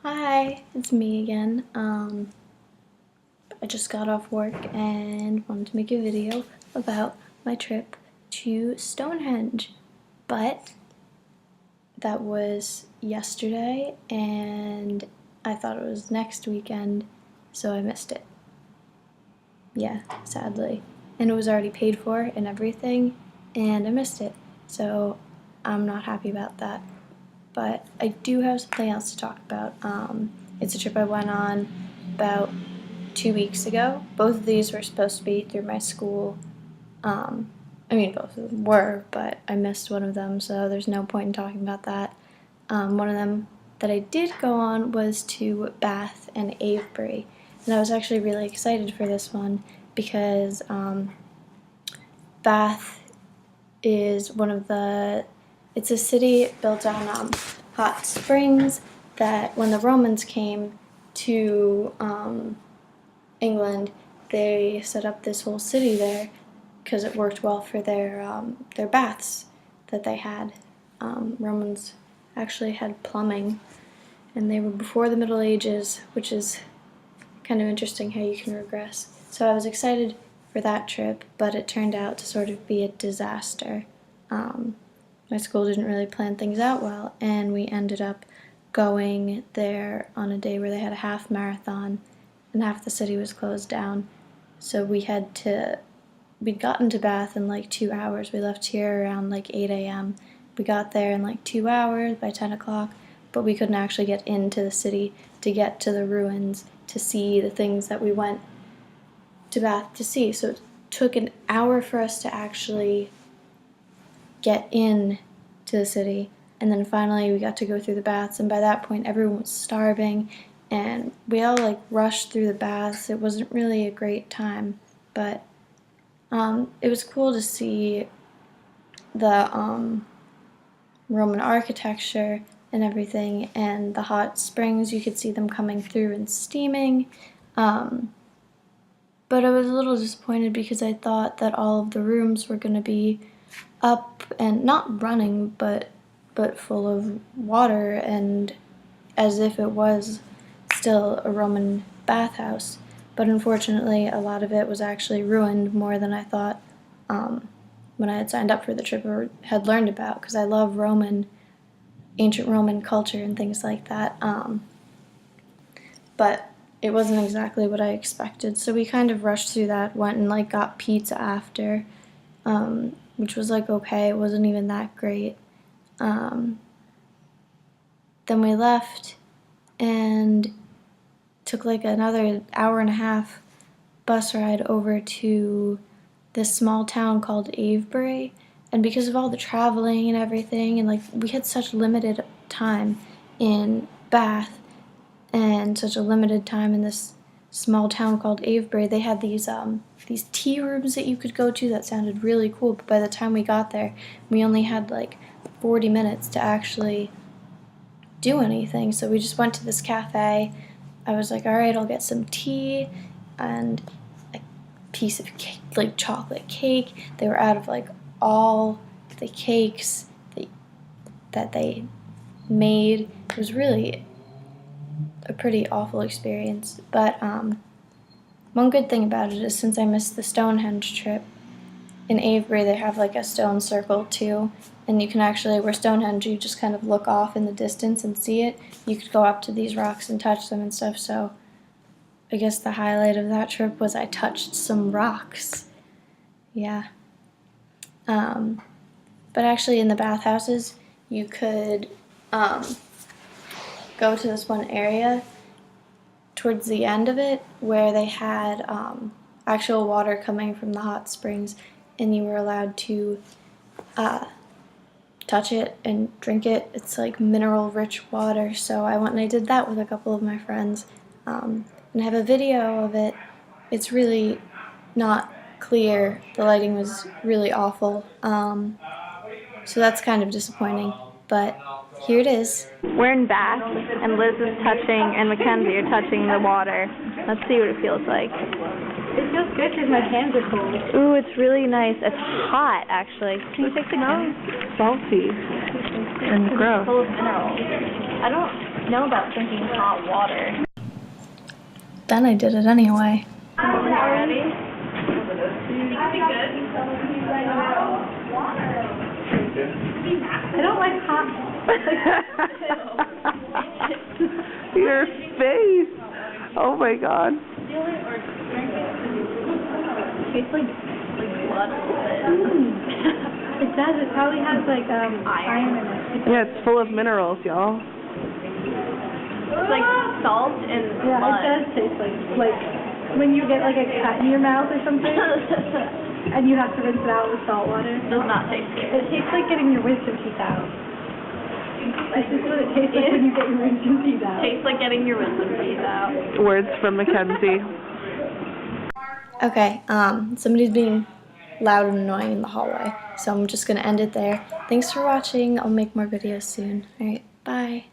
Hi, it's me again. I just got off work and wanted to make a video about my trip to Stonehenge, but that was yesterday and I thought it was next weekend, so I missed it. Yeah, sadly. And it was already paid for and everything, and I missed it, so I'm not happy about that. But I do have something else to talk about. It's a trip I went on about 2 weeks ago. Both of these were supposed to be through my school. Both of them were, but I missed one of them, so there's no point in talking about that. One of them that I did go on was to Bath and Avebury, and I was actually really excited for this one because Bath is it's a city built on hot springs that when the Romans came to England, they set up this whole city there because it worked well for their baths that they had. Romans actually had plumbing, and they were before the Middle Ages, which is kind of interesting how you can regress. So I was excited for that trip, but it turned out to sort of be a disaster. My school didn't really plan things out well, and we ended up going there on a day where they had a half marathon and half the city was closed down. So we'd gotten to Bath in like 2 hours. We left here around like 8 a.m. We got there in like 2 hours by 10 o'clock, but we couldn't actually get into the city to get to the ruins to see the things that we went to Bath to see. So it took an hour for us to actually get in to the city, and then finally we got to go through the baths, and by that point everyone was starving and we all like rushed through the baths. It wasn't really a great time, but it was cool to see the Roman architecture and everything, and the hot springs. You could see them coming through and steaming, but I was a little disappointed because I thought that all of the rooms were going to be up and not running, but full of water, and as if it was still a Roman bathhouse. But unfortunately, a lot of it was actually ruined more than I thought when I had signed up for the trip or had learned about, because I love ancient Roman culture and things like that. But it wasn't exactly what I expected, so we kind of rushed through that, went and like got pizza after, which was like okay, it wasn't even that great. Then we left and took like another hour and a half bus ride over to this small town called Avebury, and because of all the traveling and everything, and like we had such limited time in Bath and such a limited time in this small town called Avebury, they had these tea rooms that you could go to that sounded really cool, but by the time we got there, we only had like 40 minutes to actually do anything. So we just went to this cafe. I was like, all right, I'll get some tea and a piece of cake, like chocolate cake. They were out of like all the cakes that they made. It was really a pretty awful experience, but one good thing about it is since I missed the Stonehenge trip, in Avebury they have like a stone circle too, and you can actually, where Stonehenge you just kind of look off in the distance and see it, you could go up to these rocks and touch them and stuff. So I guess the highlight of that trip was I touched some rocks. Yeah. But actually in the bathhouses you could go to this one area towards the end of it where they had actual water coming from the hot springs, and you were allowed to touch it and drink it. It's like mineral rich water, so I went and I did that with a couple of my friends, and I have a video of it. It's really not clear. The lighting was really awful, so that's kind of disappointing, but here it is. We're in Bath, and Liz is touching, and MacKenzie are touching the water. Let's see what it feels like. It feels good because my hands are cold. Ooh, it's really nice. It's hot, actually. Can you take the No, can? salty and gross. Full of minerals. I don't know about drinking hot water. Then I did it anyway. Ready? I don't like hot. Your face. Oh my god. Tastes like blood a little bit. It does. It probably has like iron in it. Yeah, it's full of minerals, y'all. It's like salt and blood. Yeah, it does taste like when you get like a cut in your mouth or something, and you have to rinse it out with salt water. Does not taste good. It tastes like getting your wisdom teeth out. This is what it tastes like when you get your wisdom teeth out. Tastes like getting your wisdom teeth out. Words from MacKenzie. Okay, somebody's being loud and annoying in the hallway, so I'm just gonna end it there. Thanks for watching. I'll make more videos soon. Alright, bye.